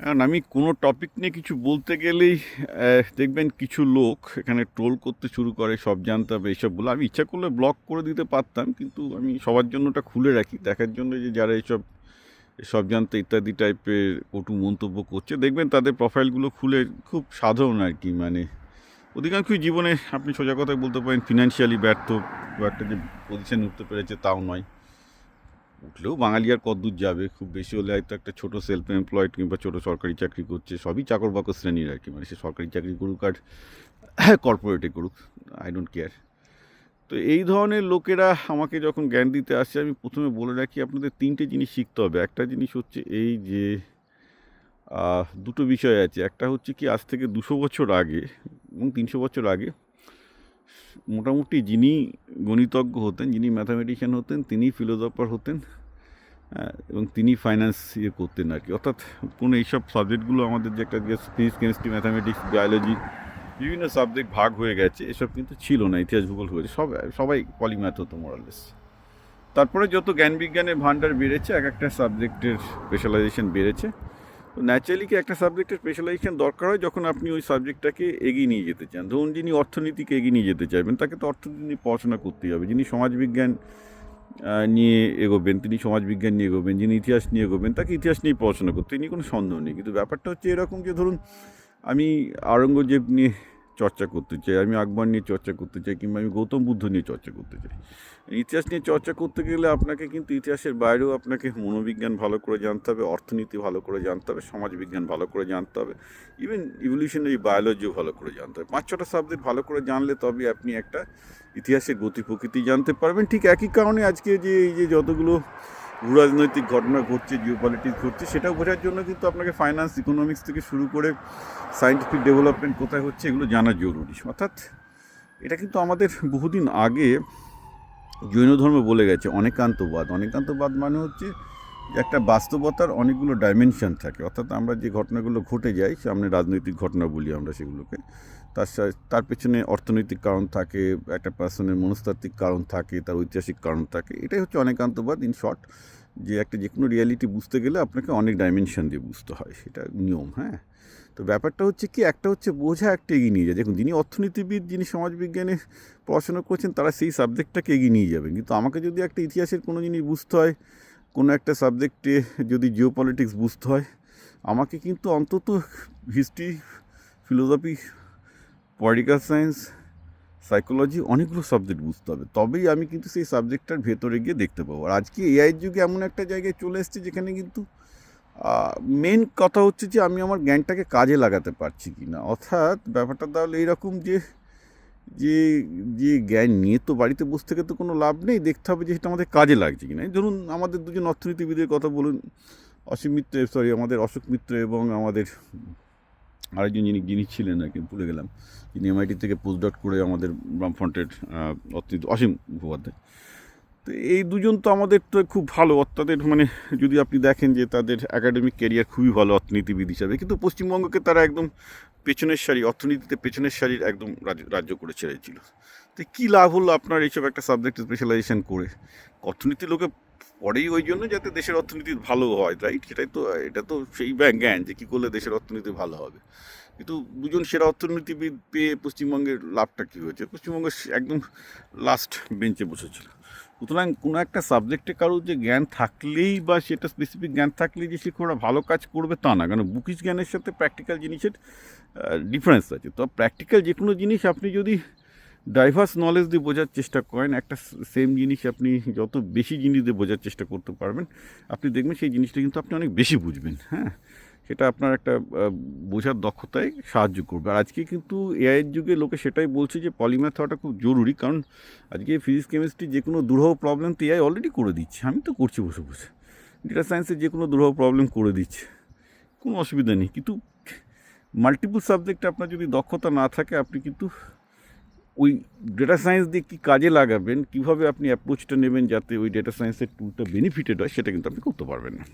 কারণ আমি কোনো টপিক নিয়ে কিছু বলতে গেলেই দেখবেন কিছু লোক এখানে ট্রোল করতে শুরু করে, সব জানতে হবে এইসব বলে। আমি ইচ্ছা করলে ব্লক করে দিতে পারতাম, কিন্তু আমি সবার জন্য ওটা খুলে রাখি, দেখার জন্য যে যারা এইসব সব জানতে ইত্যাদি টাইপের কটু মন্তব্য করছে, দেখবেন তাদের প্রোফাইলগুলো খুলে খুব সাধারণ আর কি। মানে অধিকাংশই জীবনে আপনি সোজা কথায় বলতে পারেন ফিনান্সিয়ালি ব্যর্থ, খুব একটা যে পজিশানে উঠতে পেরেছে তাও নয়। উঠলেও বাঙালি আর কতদূর যাবে, খুব বেশি হলে হয়তো একটা ছোটো সেলফ এমপ্লয়েড কিংবা ছোটো সরকারি চাকরি করছে, সবই চাকর বাকর শ্রেণীর আর কি। মানে সে সরকারি চাকরি করুক আর কর্পোরেটে করুক, আই ডোন্ট কেয়ার। তো এই ধরনের লোকেরা আমাকে যখন জ্ঞান দিতে আসে, আমি প্রথমে বলে রাখি আপনাদের তিনটে জিনিস শিখতে হবে। একটা জিনিস হচ্ছে এই যে দুটো বিষয় আছে। একটা হচ্ছে কি, আজ থেকে 200 বছর আগে এবং 300 বছর আগে মোটামুটি যিনি গণিতজ্ঞ হতেন, যিনি ম্যাথামেটিশিয়ান হতেন, তিনি ফিলোসফার হতেন, এবং তিনি ফাইন্যান্স করতেন আর কি। অর্থাৎ কোনো এইসব সাবজেক্টগুলো আমাদের যে একটা ফিজিক্স, কেমিস্ট্রি, ম্যাথামেটিক্স, বায়োলজি বিভিন্ন সাবজেক্ট ভাগ হয়ে গেছে, এসব কিন্তু ছিল না। ইতিহাস, ভূগোল হয়েছে, সবাই পলিম্যাথ হতো মোরালেস। তারপরে যত জ্ঞান বিজ্ঞানের ভান্ডার বেড়েছে, এক একটা সাবজেক্টের স্পেশালাইজেশন বেড়েছে। তো ন্যাচারালি কি একটা সাবজেক্টের স্পেশালাইজেশন দরকার হয় যখন আপনি ওই সাবজেক্টটাকে এগিয়ে নিয়ে যেতে চান। ধরুন যিনি অর্থনীতিকে এগিয়ে নিয়ে যেতে চাইবেন, তাকে তো অর্থনীতি নিয়ে পড়াশোনা করতেই হবে। যিনি সমাজবিজ্ঞান নিয়ে এগোবেন, তিনি সমাজবিজ্ঞান নিয়ে এগোবেন। যিনি ইতিহাস নিয়ে এগোবেন, তাকে ইতিহাস নিয়ে পড়াশোনা করতে, এই নিয়ে কোনো সন্দেহ নেই। কিন্তু ব্যাপারটা হচ্ছে এরকম যে, ধরুন আমি আওরঙ্গজেব নিয়ে চর্চা করতে চাই, আমি আকবর নিয়ে চর্চা করতে চাই, কিংবা আমি গৌতম বুদ্ধ নিয়ে চর্চা করতে চাই। ইতিহাস নিয়ে চর্চা করতে গেলে আপনাকে কিন্তু ইতিহাসের বাইরেও আপনাকে মনোবিজ্ঞান ভালো করে জানতে হবে, অর্থনীতি ভালো করে জানতে হবে, সমাজবিজ্ঞান ভালো করে জানতে হবে, ইভেন ইভলিউশনারি বায়োলজিও ভালো করে জানতে হবে। 5-6টা সাবজেক্ট ভালো করে জানলে তবে আপনি একটা ইতিহাসের গতি প্রকৃতি জানতে পারবেন। ঠিক একই কারণে আজকে যে এই যে যতগুলো ভূরাজনৈতিক ঘটনা ঘটছে, জিওপলিটিক্স ঘটছে, সেটাও বোঝার জন্য কিন্তু আপনাকে ফাইন্যান্স, ইকোনমিক্স থেকে শুরু করে সায়েন্টিফিক ডেভেলপমেন্ট কোথায় হচ্ছে, এগুলো জানা জরুরি। অর্থাৎ এটা কিন্তু আমাদের বহুদিন আগে জৈন ধর্ম বলে গেছে অনেকান্তবাদ। অনেকান্তবাদ মানে হচ্ছে যে একটা বাস্তবতার অনেকগুলো ডাইমেনশন থাকে। অর্থাৎ আমরা যে ঘটনাগুলো ঘটে যায়, সামনে রাজনৈতিক ঘটনা বলি আমরা সেগুলোকে, তার পেছনে অর্থনৈতিক কারণ থাকে, একটা পার্সনের মনস্তাত্ত্বিক কারণ থাকে, তার ঐতিহাসিক কারণ থাকে। এটাই হচ্ছে অনেকান্তবাদ ইন শর্ট। যে একটা যে কোনো রিয়ালিটি বুঝতে গেলে আপনাকে অনেক ডাইমেনশন দিয়ে বুঝতে হয়, সেটা নিয়ম। হ্যাঁ, তো ব্যাপারটা হচ্ছে কি, একটা হচ্ছে বোঝা, একটা এগিয়ে নিয়ে যায়। দেখুন, যিনি অর্থনীতিবিদ, যিনি সমাজবিজ্ঞানে পড়াশোনা করছেন, তারা সেই সাবজেক্টটাকে এগিয়ে নিয়ে যাবেন। কিন্তু আমাকে যদি একটা ইতিহাসের কোনো জিনিস বুঝতে হয়, কোনো একটা সাবজেক্টে যদি জিও পলিটিক্স বুঝতে হয়, আমাকে কিন্তু অন্তত history, philosophy, political science, psychology, অনেকগুলো সাবজেক্ট বুঝতে হবে। তবেই আমি কিন্তু সেই সাবজেক্টটার ভেতরে গিয়ে দেখতে পাবো। আর আজকে এআইয়ের যুগে এমন একটা জায়গায় চলে এসেছে যেখানে কিন্তু মেন কথা হচ্ছে যে আমি আমার জ্ঞানটাকে কাজে লাগাতে পারছি কি না। অর্থাৎ ব্যাপারটা তাহলে এইরকম যে যে যে জ্ঞান নিয়ে তো বাড়িতে বসে থেকে তো কোনো লাভ নেই, দেখতে হবে যে সেটা আমাদের কাজে লাগছে কি না। ধরুন আমাদের দুজন অর্থনীতিবিদের কথা বলুন, আমাদের অশোক মিত্র এবং আমাদের আরেকজন যিনি ছিলেন আর কি, ভুলে গেলাম, যিনি এমআইটি থেকে পোস্ট করে আমাদের বামফ্রন্টের অর্থনীতি, অসীম মুখোপাধ্যায়। তো এই দুজন তো আমাদের তো খুব ভালো, তাদের মানে যদি আপনি দেখেন যে তাদের একাডেমিক ক্যারিয়ার খুবই ভালো অর্থনীতিবিদ হিসাবে, কিন্তু পশ্চিমবঙ্গকে তারা একদম পেছনের সারি, অর্থনীতিতে পেছনের সারির একদম রাজ্য করে ছেড়েছিল। তো কী লাভ হলো আপনার এইসব একটা সাবজেক্ট স্পেশালাইজেশন করে? অর্থনীতি লোকে পড়েই ওই জন্য যাতে দেশের অর্থনীতি ভালো হয়, রাইট? সেটাই তো, এটা তো সেই জ্ঞান যে কী করলে দেশের অর্থনীতি ভালো হবে। কিন্তু দুজন সেরা অর্থনীতিবিদ পেয়ে পশ্চিমবঙ্গের লাভটা কী হয়েছে? পশ্চিমবঙ্গ একদম লাস্ট বেঞ্চে বসেছিল। সুতরাং কোনো একটা সাবজেক্টে কারোর যে জ্ঞান থাকলেই বা সেটা স্পেসিফিক জ্ঞান থাকলেই যে সে খুব ভালো কাজ করবে তা না। কারণ বুকিশ জ্ঞানের সাথে প্র্যাকটিক্যাল জিনিসের ডিফারেন্স আছে। তো প্র্যাকটিক্যাল যে কোনো জিনিস আপনি যদি ডাইভার্স নলেজ দিয়ে বোঝার চেষ্টা করেন, একটা সেম জিনিস আপনি যত বেশি জিনিস দিয়ে বোঝার চেষ্টা করতে পারবেন, আপনি দেখবেন সেই জিনিসটা কিন্তু আপনি অনেক বেশি বুঝবেন। হ্যাঁ, সেটা আপনার একটা বোঝার দক্ষতায় সাহায্য করবে। আর আজকে কিন্তু এআইয়ের যুগে লোকে সেটাই বলছে যে পলিম্যাথ হওয়াটা খুব জরুরি। কারণ আজকে ফিজিক্স, কেমিস্ট্রি যে কোনো দুরূহ প্রবলেম তো এআই অলরেডি করে দিচ্ছে। আমি তো করছি বসে বসে। ডেটা সায়েন্সের যে কোনো দুরূহ প্রবলেম করে দিচ্ছে, কোনো অসুবিধা নেই। কিন্তু মাল্টিপল সাবজেক্টে আপনার যদি দক্ষতা না থাকে, আপনি কিন্তু ওই ডেটা সায়েন্স দিয়ে কী কাজে লাগাবেন, কীভাবে আপনি অ্যাপ্রোচটা নেবেন যাতে ওই ডেটা সায়েন্সের টুলটা বেনিফিটেড হয়, সেটা কিন্তু আপনি করতে পারবেন না।